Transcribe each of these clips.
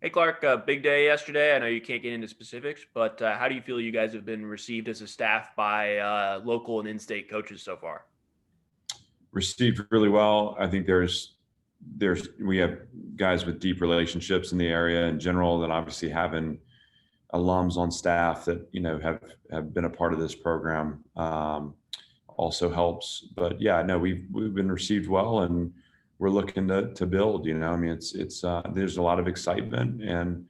Hey, Clark, big day yesterday. I know you can't get into specifics, but how do you feel you guys have been received as a staff by local and in-state coaches so far? Received really well. I think we have guys with deep relationships in the area in general, that obviously having alums on staff that have been a part of this program also helps. But yeah, no, we've been received well, and we're looking to build. I mean, it's there's a lot of excitement, and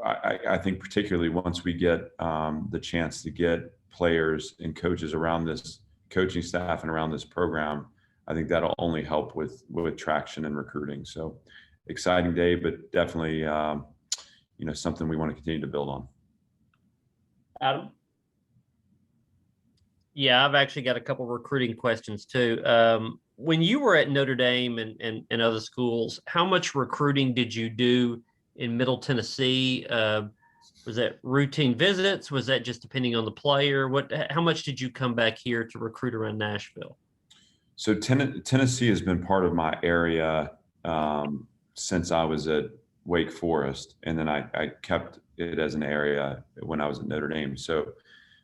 I think particularly once we get the chance to get players and coaches around this coaching staff and around this program, I think that'll only help with traction and recruiting. So exciting day, but definitely something we want to continue to build on. Adam? Yeah, I've actually got a couple recruiting questions too. When you were at Notre Dame and other schools, how much recruiting did you do in Middle Tennessee? Was that routine visits? Was that just depending on the player? How much did you come back here to recruit around Nashville? So Tennessee has been part of my area since I was at Wake Forest, and then I kept it as an area when I was at Notre Dame. So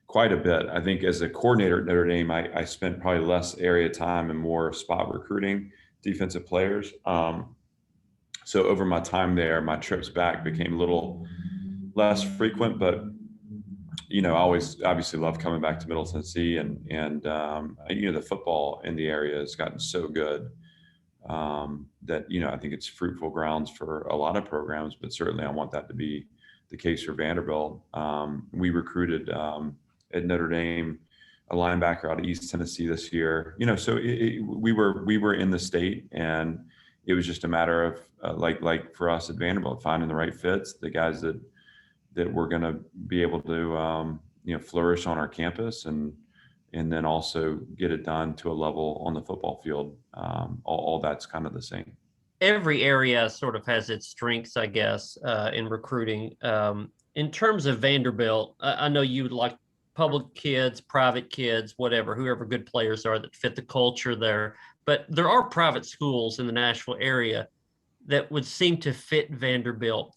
quite a bit. I think as a coordinator at Notre Dame, I spent probably less area time and more spot recruiting defensive players. So over my time there, my trips back became a little less frequent, but I always obviously love coming back to Middle Tennessee, and the football in the area has gotten so good that I think it's fruitful grounds for a lot of programs, but certainly I want that to be the case for Vanderbilt. We recruited at Notre Dame a linebacker out of East Tennessee this year. So we were in the state, and it was just a matter of like for us at Vanderbilt, finding the right fits, the guys that we're going to be able to flourish on our campus, and then also get it done to a level on the football field. All that's kind of the same. Every area sort of has its strengths, I guess, in recruiting. In terms of Vanderbilt, I know you would like public kids, private kids, whoever good players are that fit the culture there. But there are private schools in the Nashville area that would seem to fit Vanderbilt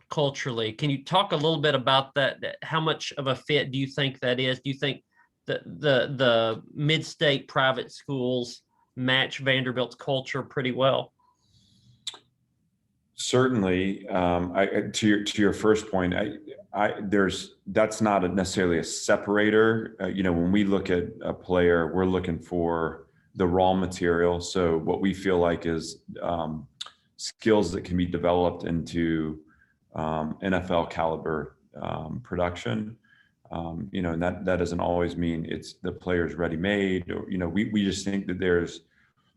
culturally. Can you talk a little bit about that? How much of a fit do you think that is? Do you think that the mid-state private schools match Vanderbilt's culture pretty well? Certainly. To your first point, that's not necessarily a separator. When we look at a player, we're looking for the raw material. So what we feel like is skills that can be developed into NFL caliber production. And that doesn't always mean it's the player's ready-made. Or we just think that there's,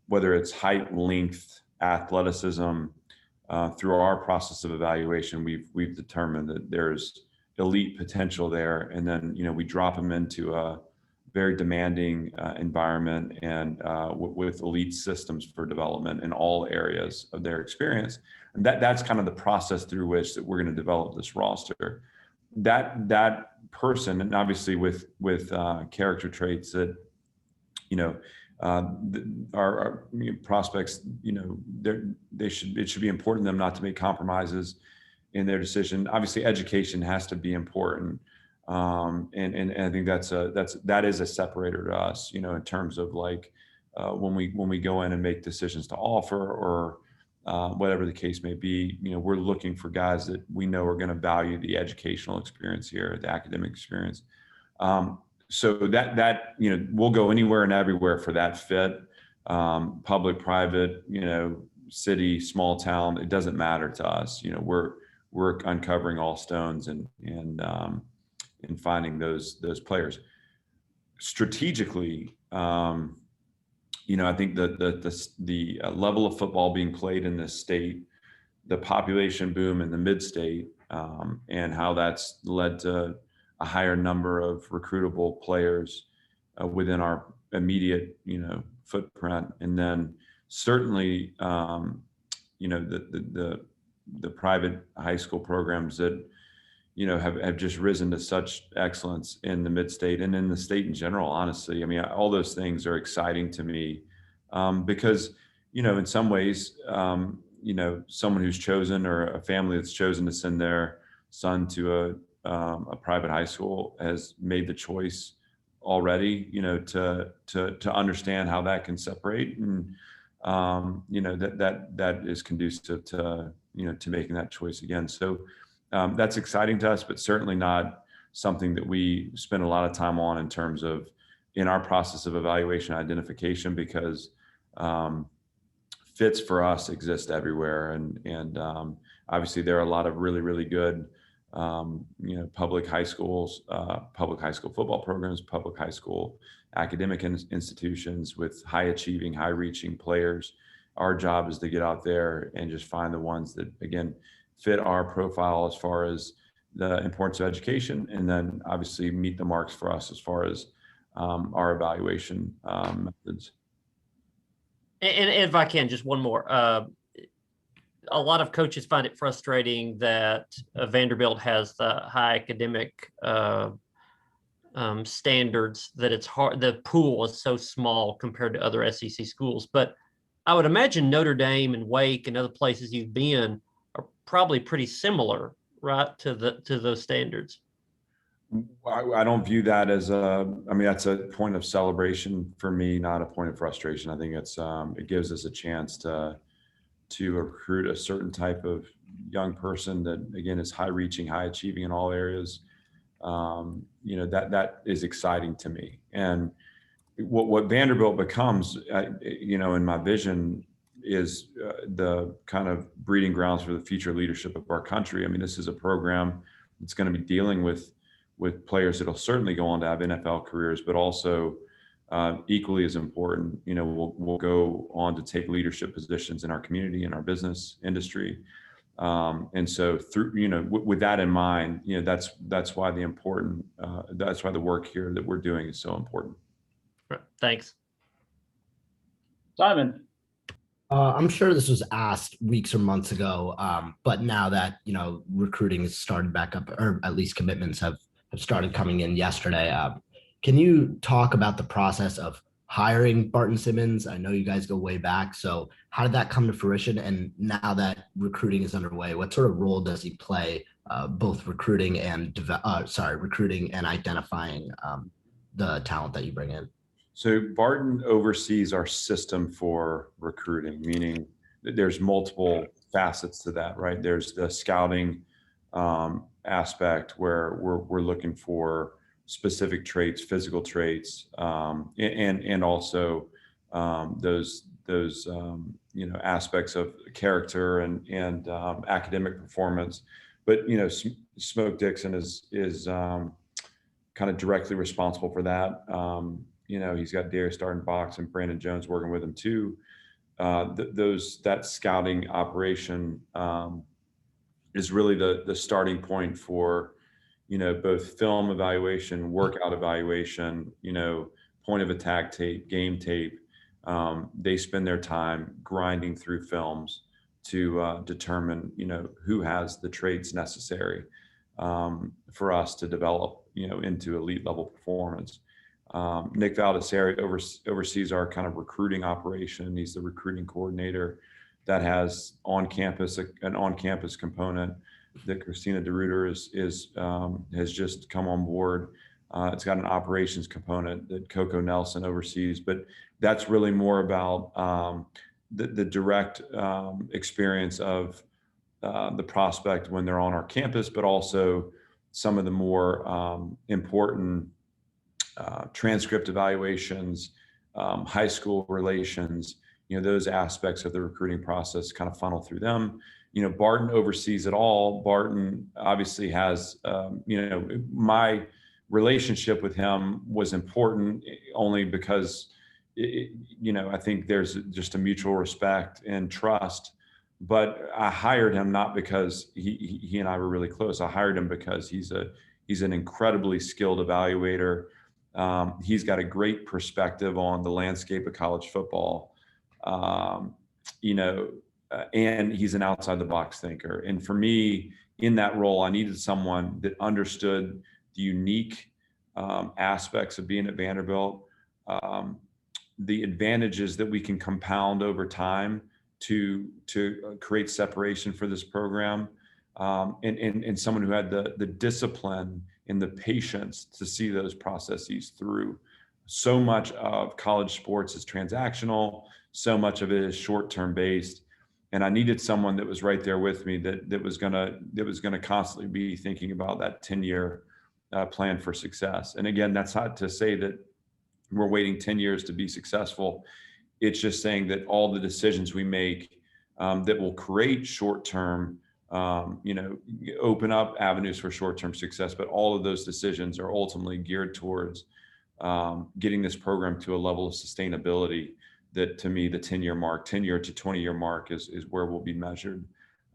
whether it's height, length, athleticism. Through our process of evaluation, we've determined that there's elite potential there, and then we drop them into a very demanding environment, and with elite systems for development in all areas of their experience. And that's kind of the process through which that we're going to develop this roster. That person, and obviously with character traits that our prospects, it should be important to them not to make compromises in their decision. Obviously, education has to be important, and I think that is a separator to us. In terms of when we go in and make decisions to offer, or whatever the case may be, we're looking for guys that we know are going to value the educational experience here, the academic experience. So that we'll go anywhere and everywhere for that fit, public, private, city, small town. It doesn't matter to us. We're uncovering all stones and finding those players. Strategically, I think the level of football being played in this state, the population boom in the mid-state, and how that's led to a higher number of recruitable players within our immediate, footprint. And then certainly, the private high school programs that, have just risen to such excellence in the mid-state and in the state in general, honestly. I mean, all those things are exciting to me because, in some ways, someone who's chosen, or a family that's chosen to send their son to a private high school has made the choice already, to understand how that can separate, and that is conducive to to making that choice again. So that's exciting to us, but certainly not something that we spend a lot of time on in terms of in our process of evaluation identification, because fits for us exist everywhere, and obviously there are a lot of really, really good public high schools, public high school football programs, public high school academic institutions with high achieving, high reaching players. Our job is to get out there and just find the ones that, again, fit our profile as far as the importance of education, and then obviously meet the marks for us as far as our evaluation methods. And if I can, just one more. A lot of coaches find it frustrating that Vanderbilt has the high academic standards, that it's hard. The pool is so small compared to other SEC schools. But I would imagine Notre Dame and Wake and other places you've been are probably pretty similar, right, to those standards. I don't view that as that's a point of celebration for me, not a point of frustration. I think it gives us a chance to recruit a certain type of young person that, again, is high reaching, high achieving in all areas. That is exciting to me. And what Vanderbilt becomes, in my vision, is the kind of breeding grounds for the future leadership of our country. I mean, this is a program that's going to be dealing with players that'll certainly go on to have NFL careers, but also equally as important, we'll go on to take leadership positions in our community, in our business industry. And so through, with that in mind, that's why that's why the work here that we're doing is so important. Thanks. Simon. I'm sure this was asked weeks or months ago, but now that, recruiting has started back up, or at least commitments have started coming in yesterday, can you talk about the process of hiring Barton Simmons? I know you guys go way back. So how did that come to fruition? And now that recruiting is underway, what sort of role does he play, both recruiting and identifying the talent that you bring in? So Barton oversees our system for recruiting, meaning that there's multiple facets to that, right? There's the scouting aspect where we're looking for specific traits, physical traits, and also those aspects of character and academic performance. But Smoke Dixon is kind of directly responsible for that. He's got Darius Darden-Box and Brandon Jones working with him too. That scouting operation is really the starting point for both film evaluation, workout evaluation, point of attack tape, game tape. They spend their time grinding through films to determine who has the traits necessary for us to develop into elite level performance. Nick Valdesari oversees our kind of recruiting operation. He's the recruiting coordinator that has an on-campus component that Christina DeRuiter has just come on board. It's got an operations component that Coco Nelson oversees, but that's really more about the direct experience of the prospect when they're on our campus, but also some of the more important transcript evaluations, high school relations, those aspects of the recruiting process kind of funnel through them. Barton oversees it all. Barton obviously has, my relationship with him was important only because, I think there's just a mutual respect and trust. But I hired him not because he and I were really close. I hired him because he's an incredibly skilled evaluator. He's got a great perspective on the landscape of college football, and he's an outside the box thinker. And for me, in that role, I needed someone that understood the unique aspects of being at Vanderbilt, the advantages that we can compound over time to create separation for this program, and someone who had the discipline and the patience to see those processes through. So much of college sports is transactional. So much of it is short-term based. And I needed someone that was right there with me that was gonna constantly be thinking about that 10-year plan for success. And again, that's not to say that we're waiting 10 years to be successful. It's just saying that all the decisions we make that will create short-term, open up avenues for short-term success, but all of those decisions are ultimately geared towards getting this program to a level of sustainability that, to me, the 10-year to 20-year mark is where we'll be measured.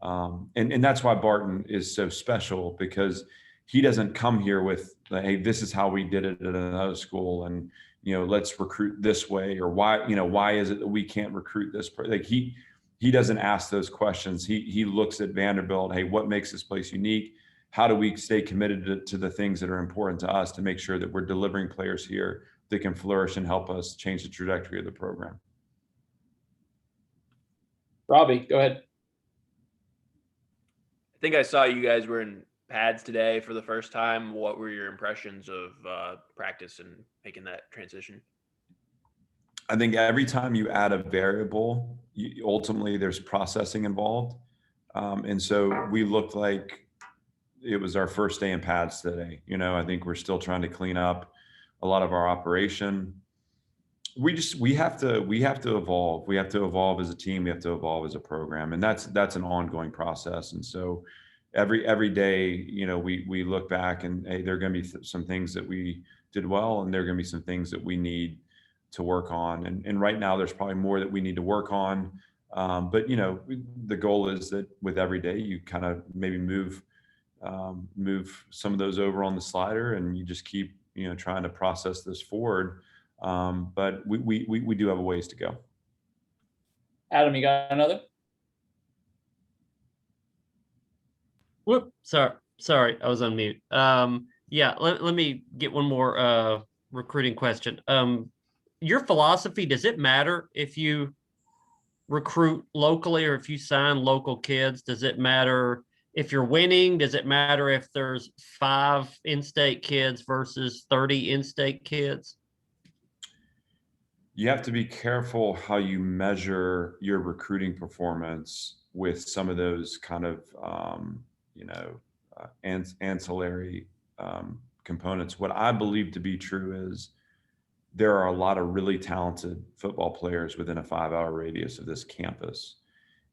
And that's why Barton is so special, because he doesn't come here with, hey, this is how we did it at another school, and let's recruit this way, or why is it that we can't recruit this? Like he doesn't ask those questions. He looks at Vanderbilt. Hey, what makes this place unique? How do we stay committed to the things that are important to us to make sure that we're delivering players here that can flourish and help us change the trajectory of the program? Robbie, go ahead. I think I saw you guys were in pads today for the first time. What were your impressions of practice and making that transition? I think every time you add a variable, ultimately there's processing involved. And so we looked like it was our first day in pads today. I think we're still trying to clean up a lot of our operation. We have to evolve. We have to evolve as a team. We have to evolve as a program, and that's an ongoing process. And so every day, we look back and, hey, there are going to be some things that we did well, and there are going to be some things that we need to work on. And right now, there's probably more that we need to work on. But the goal is that with every day, you kind of maybe move some of those over on the slider, and you just keep trying to process this forward. But we do have a ways to go. Adam, you got another? Whoop, sorry, I was on mute. Yeah, let me get one more recruiting question. Your philosophy, does it matter if you recruit locally or if you sign local kids? Does it matter if you're winning? Does it matter if there's 5 in-state kids versus 30 in-state kids? You have to be careful how you measure your recruiting performance with some of those kind of, ancillary components. What I believe to be true is there are a lot of really talented football players within a 5-hour radius of this campus.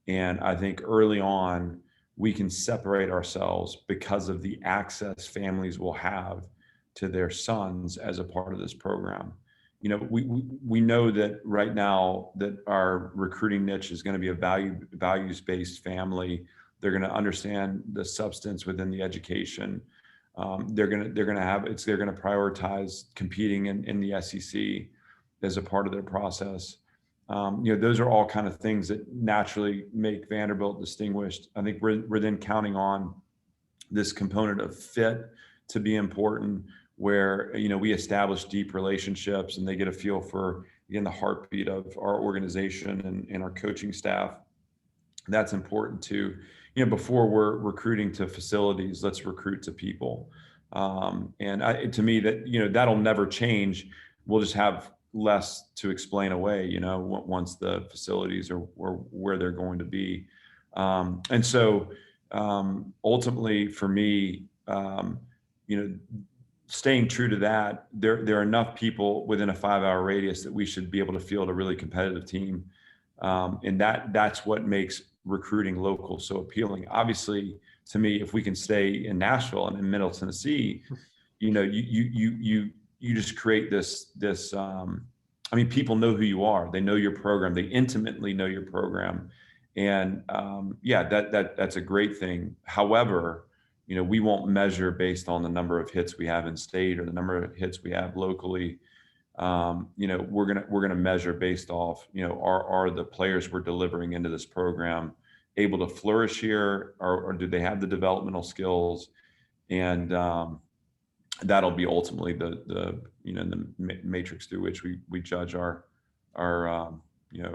And I think early on, we can separate ourselves because of the access families will have to their sons as a part of this program. We know that right now that our recruiting niche is going to be a values-based family. They're going to understand the substance within the education. They're going to prioritize competing in the SEC as a part of their process. Those are all kind of things that naturally make Vanderbilt distinguished. I think we're then counting on this component of fit to be important, where we establish deep relationships and they get a feel for, again, the heartbeat of our organization and our coaching staff. That's important too. Before we're recruiting to facilities, let's recruit to people. To me, that'll never change. We'll just have less to explain away, once the facilities are where they're going to be. And so ultimately for me, staying true to that, there are enough people within a 5-hour radius that we should be able to field a really competitive team. And that's what makes recruiting local so appealing. Obviously, to me, if we can stay in Nashville and in Middle Tennessee, you just create this. People know who you are. They know your program. They intimately know your program, and that's a great thing. However, we won't measure based on the number of hits we have in state or the number of hits we have locally. We're gonna measure based off, are the players we're delivering into this program able to flourish here, or do they have the developmental skills? And that'll be ultimately the matrix through which we judge our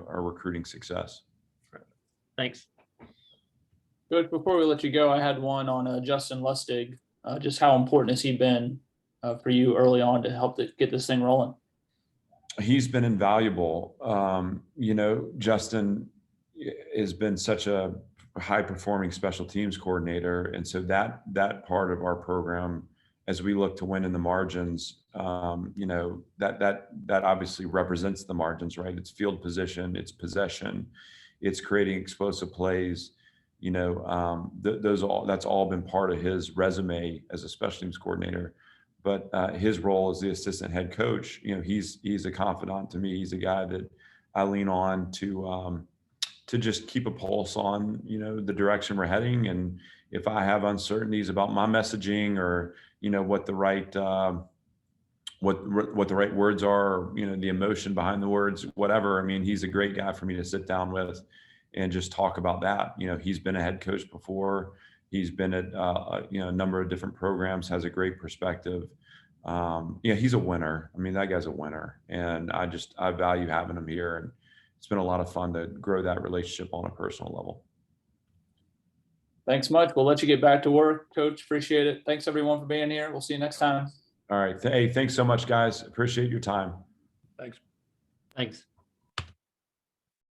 recruiting success. Thanks. Coach, before we let you go, I had one on Justin Lustig. Just how important has he been for you early on to help get this thing rolling? He's been invaluable. Justin has been such a high performing special teams coordinator. And so that part of our program, as we look to win in the margins, that obviously represents the margins, right? It's field position, it's possession, it's creating explosive plays. That's all been part of his resume as a special teams coordinator. But his role as the assistant head coach, he's a confidant to me. He's a guy that I lean on to just keep a pulse on, the direction we're heading. And if I have uncertainties about my messaging or, what the right what the right words are, or, the emotion behind the words, whatever. I mean, he's a great guy for me to sit down with and just talk about that. He's been a head coach before. He's been at a number of different programs, has a great perspective. He's a winner. I mean, that guy's a winner, and I value having him here, and it's been a lot of fun to grow that relationship on a personal level. Thanks much. We'll let you get back to work, Coach. Appreciate it. Thanks everyone for being here. We'll see you next time. All right. Hey, thanks so much, guys. Appreciate your time. Thanks. Thanks.